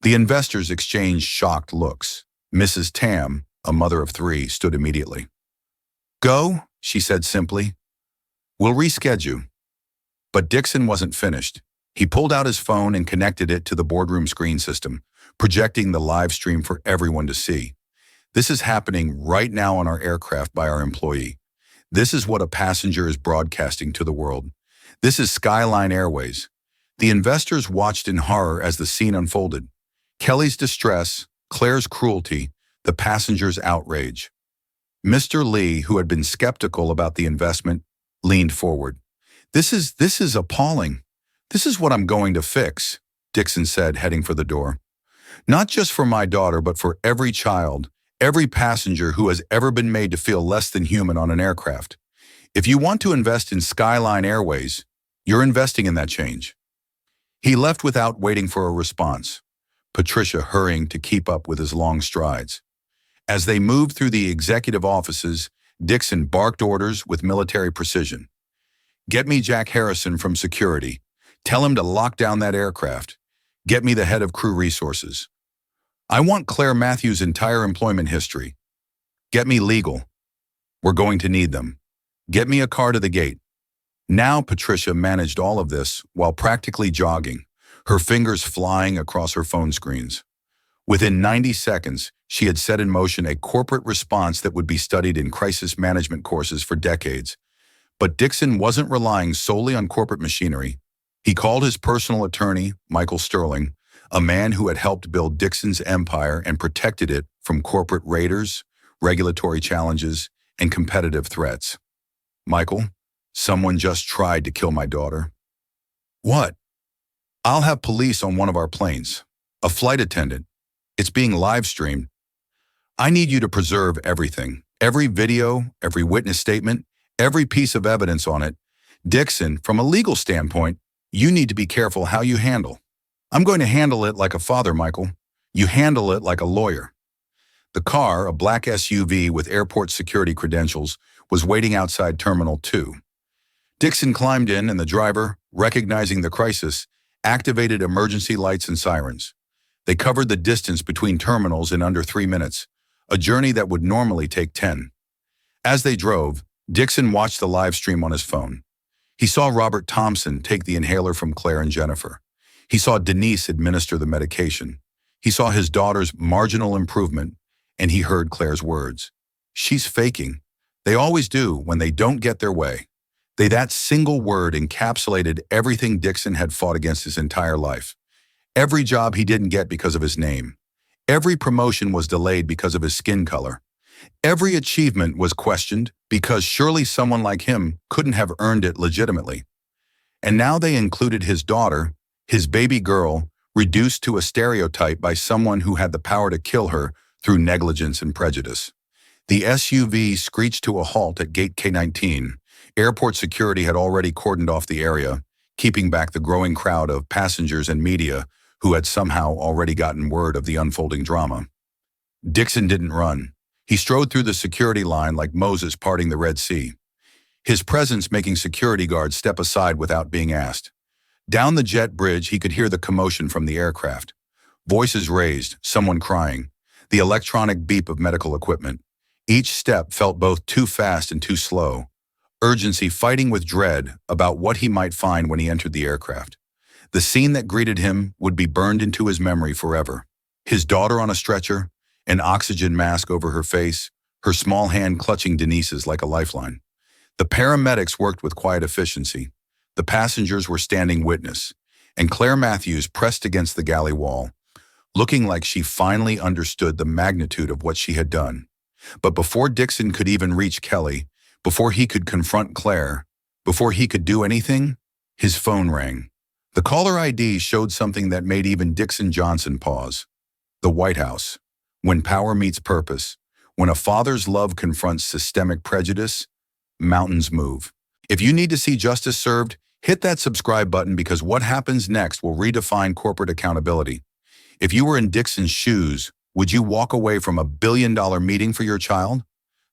The investors exchanged shocked looks. Mrs. Tam, a mother of 3, stood immediately. Go, she said simply. We'll reschedule. But Dixon wasn't finished. He pulled out his phone and connected it to the boardroom screen system, projecting the live stream for everyone to see. This is happening right now on our aircraft by our employee. This is what a passenger is broadcasting to the world. This is Skyline Airways. The investors watched in horror as the scene unfolded. Kelly's distress, Claire's cruelty, the passenger's outrage. Mr. Lee, who had been skeptical about the investment, leaned forward. This is appalling. This is what I'm going to fix, Dixon said, heading for the door. Not just for my daughter, but for every child, every passenger who has ever been made to feel less than human on an aircraft. If you want to invest in Skyline Airways, you're investing in that change. He left without waiting for a response, Patricia hurrying to keep up with his long strides. As they moved through the executive offices, Dixon barked orders with military precision. Get me Jack Harrison from security. Tell him to lock down that aircraft. Get me the head of crew resources. I want Claire Matthews' entire employment history. Get me legal. We're going to need them. Get me a car to the gate. Now Patricia managed all of this while practically jogging, her fingers flying across her phone screens. Within 90 seconds, she had set in motion a corporate response that would be studied in crisis management courses for decades. But Dixon wasn't relying solely on corporate machinery. He called his personal attorney, Michael Sterling, a man who had helped build Dixon's empire and protected it from corporate raiders, regulatory challenges, and competitive threats. Michael, someone just tried to kill my daughter. What? I'll have police on one of our planes. A flight attendant. It's being live-streamed. I need you to preserve everything. Every video, every witness statement, every piece of evidence on it. Dixon, from a legal standpoint, you need to be careful how you handle. I'm going to handle it like a father, Michael. You handle it like a lawyer. The car, a black SUV with airport security credentials, was waiting outside Terminal 2. Dixon climbed in and the driver, recognizing the crisis, activated emergency lights and sirens. They covered the distance between terminals in under 3 minutes, a journey that would normally take 10. As they drove, Dixon watched the live stream on his phone. He saw Robert Thompson take the inhaler from Claire and Jennifer. He saw Denise administer the medication. He saw his daughter's marginal improvement, and he heard Claire's words. She's faking. They always do when they don't get their way. That single word encapsulated everything Dixon had fought against his entire life. Every job he didn't get because of his name. Every promotion was delayed because of his skin color. Every achievement was questioned because surely someone like him couldn't have earned it legitimately. And now they included his daughter, his baby girl, reduced to a stereotype by someone who had the power to kill her through negligence and prejudice. The SUV screeched to a halt at Gate K-19. Airport security had already cordoned off the area, keeping back the growing crowd of passengers and media who had somehow already gotten word of the unfolding drama. Dixon didn't run. He strode through the security line like Moses parting the Red Sea, his presence making security guards step aside without being asked. Down the jet bridge, he could hear the commotion from the aircraft. Voices raised, someone crying, the electronic beep of medical equipment. Each step felt both too fast and too slow. urgency fighting with dread about what he might find when he entered the aircraft. The scene that greeted him would be burned into his memory forever. His daughter on a stretcher, an oxygen mask over her face, her small hand clutching Denise's like a lifeline. The paramedics worked with quiet efficiency. The passengers were standing witness, and Claire Matthews pressed against the galley wall, looking like she finally understood the magnitude of what she had done. But before Dixon could even reach Kelly, before he could confront Claire, before he could do anything, his phone rang. The caller ID showed something that made even Dixon Johnson pause. The White House. When power meets purpose, when a father's love confronts systemic prejudice, mountains move. If you need to see justice served, hit that subscribe button because what happens next will redefine corporate accountability. If you were in Dixon's shoes, would you walk away from $1 billion meeting for your child?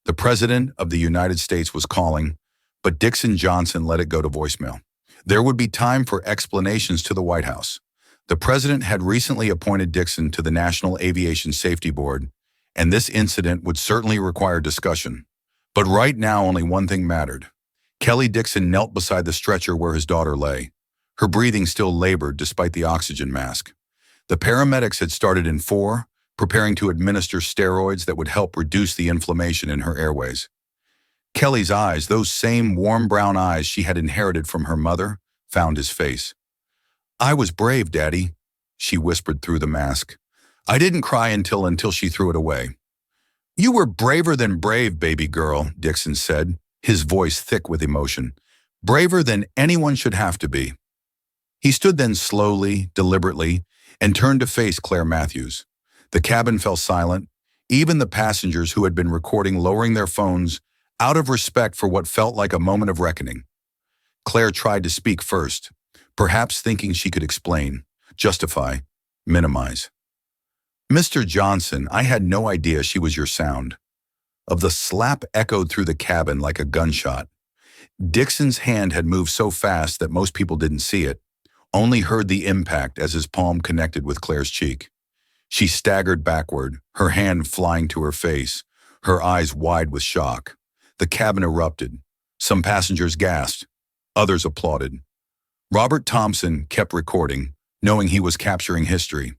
The President of the United States was calling, but Dixon Johnson let it go to voicemail. There would be time for explanations to the White House. The President had recently appointed Dixon to the National Aviation Safety Board, and this incident would certainly require discussion. But right now, only one thing mattered. Kelly Dixon knelt beside the stretcher where his daughter lay. Her breathing still labored despite the oxygen mask. The paramedics had started in 4, preparing to administer steroids that would help reduce the inflammation in her airways. Kelly's eyes, those same warm brown eyes she had inherited from her mother, found his face. "I was brave, Daddy," she whispered through the mask. "I didn't cry until she threw it away." "You were braver than brave, baby girl," Dixon said, his voice thick with emotion. "Braver than anyone should have to be." He stood then slowly, deliberately, and turned to face Claire Matthews. The cabin fell silent, even the passengers who had been recording lowering their phones out of respect for what felt like a moment of reckoning. Claire tried to speak first, perhaps thinking she could explain, justify, minimize. "Mr. Johnson, I had no idea she was your sound." Of the slap echoed through the cabin like a gunshot. Dixon's hand had moved so fast that most people didn't see it, only heard the impact as his palm connected with Claire's cheek. She staggered backward, her hand flying to her face, her eyes wide with shock. The cabin erupted. Some passengers gasped. Others applauded. Robert Thompson kept recording, knowing he was capturing history.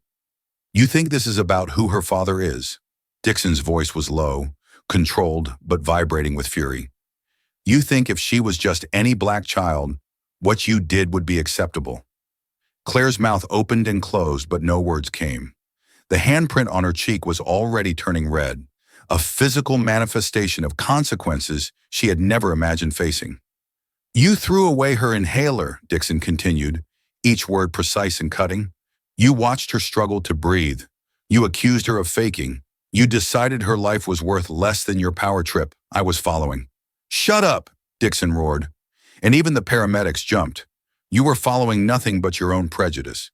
"You think this is about who her father is?" Dixon's voice was low, controlled but vibrating with fury. "You think if she was just any black child, what you did would be acceptable?" Claire's mouth opened and closed, but no words came. The handprint on her cheek was already turning red, a physical manifestation of consequences she had never imagined facing. "You threw away her inhaler," Dixon continued, each word precise and cutting. "You watched her struggle to breathe. You accused her of faking. You decided her life was worth less than your power trip I was following." "Shut up," Dixon roared. And even the paramedics jumped. "You were following nothing but your own prejudice.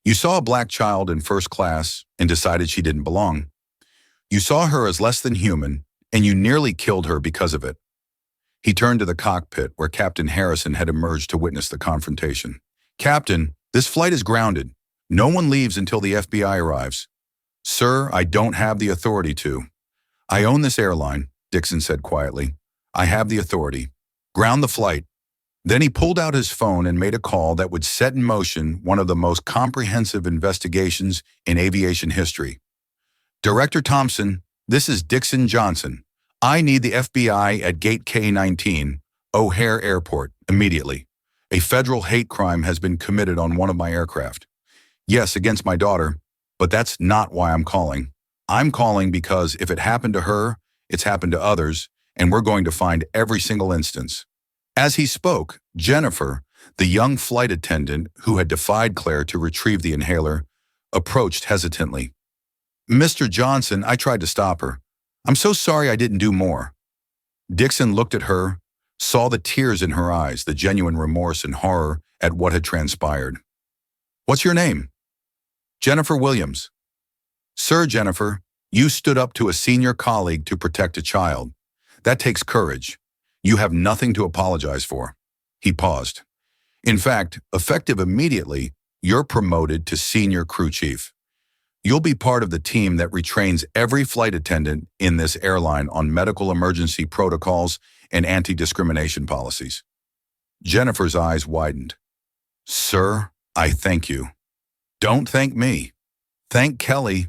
You saw a black child in first class and decided she didn't belong. You saw her as less than human, and you nearly killed her because of it." He turned to the cockpit where Captain Harrison had emerged to witness the confrontation. "Captain, this flight is grounded. No one leaves until the FBI arrives." "Sir, I don't have the authority to." "I own this airline," Dixon said quietly. "I have the authority. Ground the flight." Then he pulled out his phone and made a call that would set in motion one of the most comprehensive investigations in aviation history. "Director Thompson, this is Dixon Johnson. I need the FBI at Gate K-19, O'Hare Airport, immediately. A federal hate crime has been committed on one of my aircraft. Yes, against my daughter, but that's not why I'm calling. I'm calling because if it happened to her, it's happened to others, and we're going to find every single instance." As he spoke, Jennifer, the young flight attendant who had defied Claire to retrieve the inhaler, approached hesitantly. "Mr. Johnson, I tried to stop her. I'm so sorry I didn't do more." Dixon looked at her, saw the tears in her eyes, the genuine remorse and horror at what had transpired. "What's your name?" "Jennifer Williams." "Sir, Jennifer, you stood up to a senior colleague to protect a child. That takes courage. You have nothing to apologize for." He paused. "In fact, effective immediately, you're promoted to senior crew chief. You'll be part of the team that retrains every flight attendant in this airline on medical emergency protocols and anti-discrimination policies. Jennifer's eyes widened. "Sir, I thank you." "Don't thank me. Thank Kelly.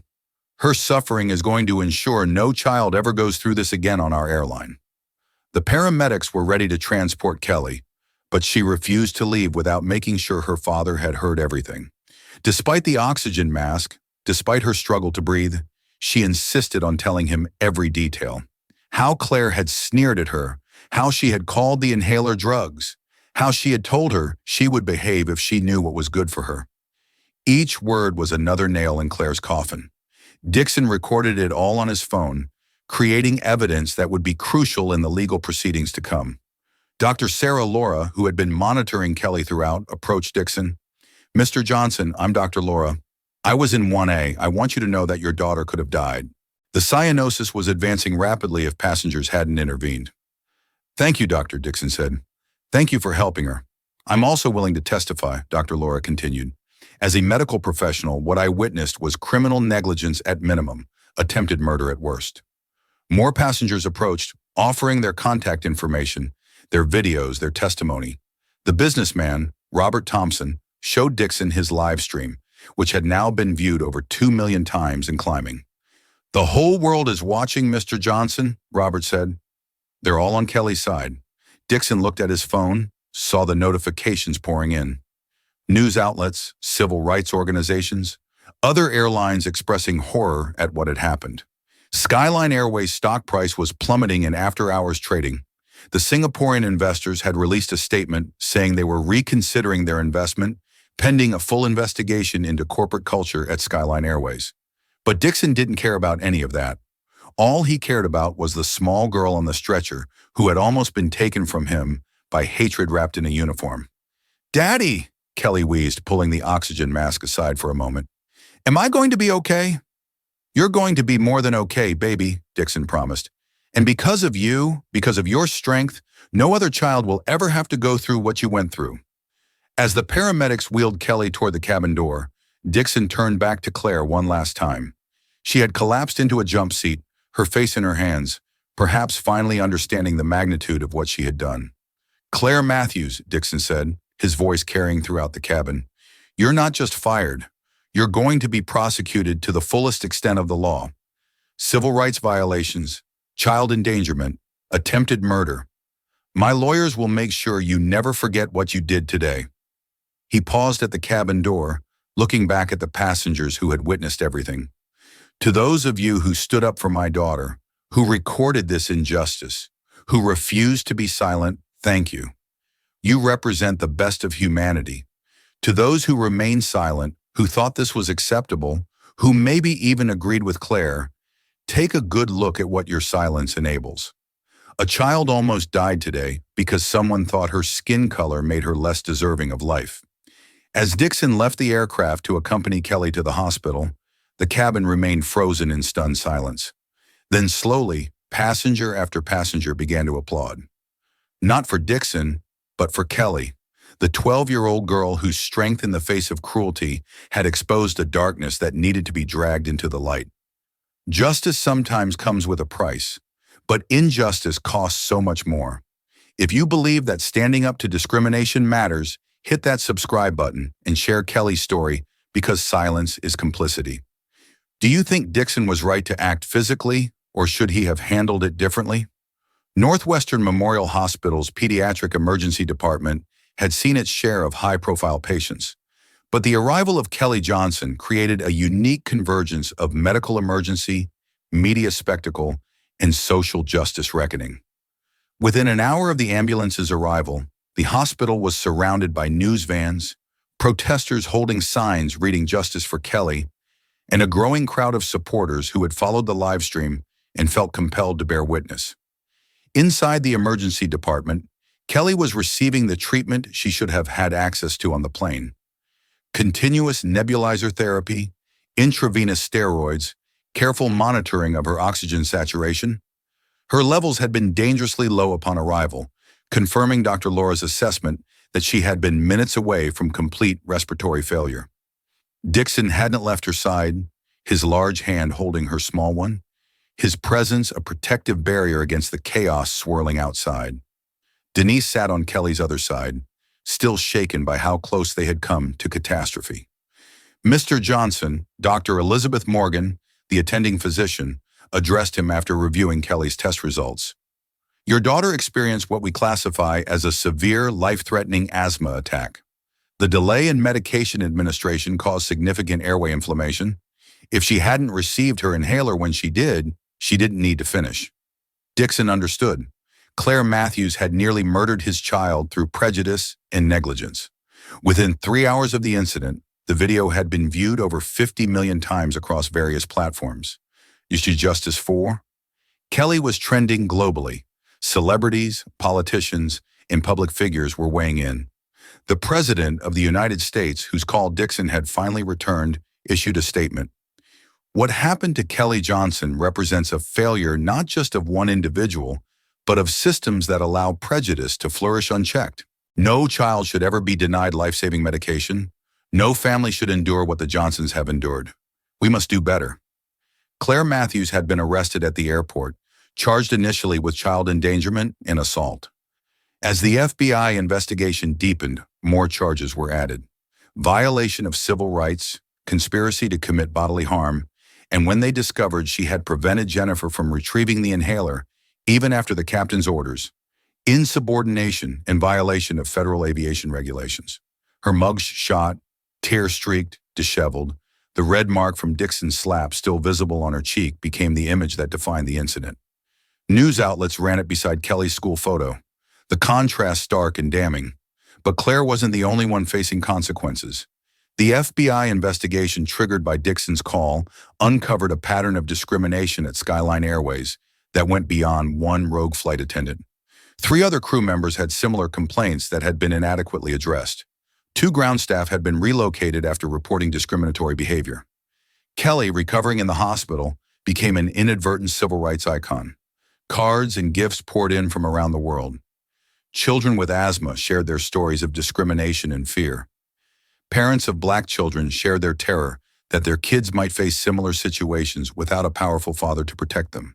Her suffering is going to ensure no child ever goes through this again on our airline." The paramedics were ready to transport Kelly, but she refused to leave without making sure her father had heard everything. Despite the oxygen mask, despite her struggle to breathe, she insisted on telling him every detail. How Claire had sneered at her, how she had called the inhaler drugs, how she had told her she would behave if she knew what was good for her. Each word was another nail in Claire's coffin. Dixon recorded it all on his phone, creating evidence that would be crucial in the legal proceedings to come. Dr. Sarah Laura, who had been monitoring Kelly throughout, approached Dixon. "Mr. Johnson, I'm Dr. Laura. I was in 1A. I want you to know that your daughter could have died. The cyanosis was advancing rapidly if passengers hadn't intervened." "Thank you, Doctor," Dixon said. "Thank you for helping her. I'm also willing to testify," Dr. Laura continued. "As a medical professional, what I witnessed was criminal negligence at minimum, attempted murder at worst." More passengers approached, offering their contact information, their videos, their testimony. The businessman, Robert Thompson, showed Dixon his live stream, which had now been viewed over 2 million times and climbing. "The whole world is watching, Mr. Johnson," Robert said. "They're all on Kelly's side." Dixon looked at his phone, saw the notifications pouring in. News outlets, civil rights organizations, other airlines expressing horror at what had happened. Skyline Airways' stock price was plummeting in after-hours trading. The Singaporean investors had released a statement saying they were reconsidering their investment, pending a full investigation into corporate culture at Skyline Airways. But Dixon didn't care about any of that. All he cared about was the small girl on the stretcher who had almost been taken from him by hatred wrapped in a uniform. "Daddy," Kelly wheezed, pulling the oxygen mask aside for a moment. "Am I going to be okay?" "You're going to be more than okay, baby," Dixon promised. "And because of you, because of your strength, no other child will ever have to go through what you went through." As the paramedics wheeled Kelly toward the cabin door, Dixon turned back to Claire one last time. She had collapsed into a jump seat, her face in her hands, perhaps finally understanding the magnitude of what she had done. "Claire Matthews," Dixon said, his voice carrying throughout the cabin, "you're not just fired. You're going to be prosecuted to the fullest extent of the law. Civil rights violations, child endangerment, attempted murder. My lawyers will make sure you never forget what you did today." He paused at the cabin door, looking back at the passengers who had witnessed everything. "To those of you who stood up for my daughter, who recorded this injustice, who refused to be silent, thank you. You represent the best of humanity. To those who remained silent, who thought this was acceptable, who maybe even agreed with Claire, take a good look at what your silence enables. A child almost died today because someone thought her skin color made her less deserving of life." As Dixon left the aircraft to accompany Kelly to the hospital, the cabin remained frozen in stunned silence. Then slowly, passenger after passenger began to applaud. Not for Dixon, but for Kelly, the 12-year-old girl whose strength in the face of cruelty had exposed a darkness that needed to be dragged into the light. Justice sometimes comes with a price, but injustice costs so much more. If you believe that standing up to discrimination matters, hit that subscribe button and share Kelly's story, because silence is complicity. Do you think Dixon was right to act physically, or should he have handled it differently? Northwestern Memorial Hospital's pediatric emergency department had seen its share of high-profile patients, but the arrival of Kelly Johnson created a unique convergence of medical emergency, media spectacle, and social justice reckoning. Within an hour of the ambulance's arrival, the hospital was surrounded by news vans, protesters holding signs reading "Justice for Kelly," and a growing crowd of supporters who had followed the live stream and felt compelled to bear witness. Inside the emergency department, Kelly was receiving the treatment she should have had access to on the plane. Continuous nebulizer therapy, intravenous steroids, careful monitoring of her oxygen saturation. Her levels had been dangerously low upon arrival, confirming Dr. Laura's assessment that she had been minutes away from complete respiratory failure. Dixon hadn't left her side, his large hand holding her small one. his presence a protective barrier against the chaos swirling outside. Denise sat on Kelly's other side, still shaken by how close they had come to catastrophe. Mr. Johnson, Dr. Elizabeth Morgan, the attending physician, addressed him after reviewing Kelly's test results. Your daughter experienced what we classify as a severe, life-threatening asthma attack. The delay in medication administration caused significant airway inflammation. If she hadn't received her inhaler when she didn't need to finish. Dixon understood. Claire Matthews had nearly murdered his child through prejudice and negligence. Within 3 hours of the incident, the video had been viewed over 50 million times across various platforms. Is she justice for? Kelly was trending globally. Celebrities, politicians, and public figures were weighing in. The President of the United States, whose call Dixon had finally returned, issued a statement. What happened to Kelly Johnson represents a failure not just of one individual, but of systems that allow prejudice to flourish unchecked. No child should ever be denied life-saving medication. No family should endure what the Johnsons have endured. We must do better. Claire Matthews had been arrested at the airport, charged initially with child endangerment and assault. As the FBI investigation deepened, more charges were added. Violation of civil rights, conspiracy to commit bodily harm, and when they discovered she had prevented Jennifer from retrieving the inhaler, even after the captain's orders, insubordination and violation of federal aviation regulations. Her mug shot, tear-streaked, disheveled, the red mark from Dixon's slap still visible on her cheek became the image that defined the incident. News outlets ran it beside Kelly's school photo, the contrast stark and damning. But Claire wasn't the only one facing consequences. The FBI investigation triggered by Dixon's call uncovered a pattern of discrimination at Skyline Airways that went beyond one rogue flight attendant. 3 other crew members had similar complaints that had been inadequately addressed. 2 ground staff had been relocated after reporting discriminatory behavior. Kelly, recovering in the hospital, became an inadvertent civil rights icon. Cards and gifts poured in from around the world. Children with asthma shared their stories of discrimination and fear. Parents of Black children shared their terror that their kids might face similar situations without a powerful father to protect them.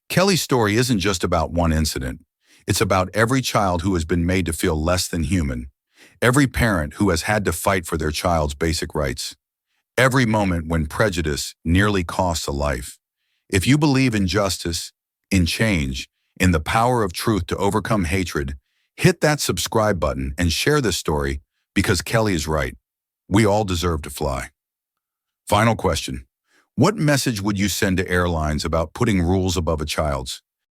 Kelly's story isn't just about one incident. It's about every child who has been made to feel less than human, every parent who has had to fight for their child's basic rights, every moment when prejudice nearly costs a life. If you believe in justice, in change, in the power of truth to overcome hatred, hit that subscribe button and share this story, because Kelly is right. We all deserve to fly. Final question. What message would you send to airlines about putting rules above a child's?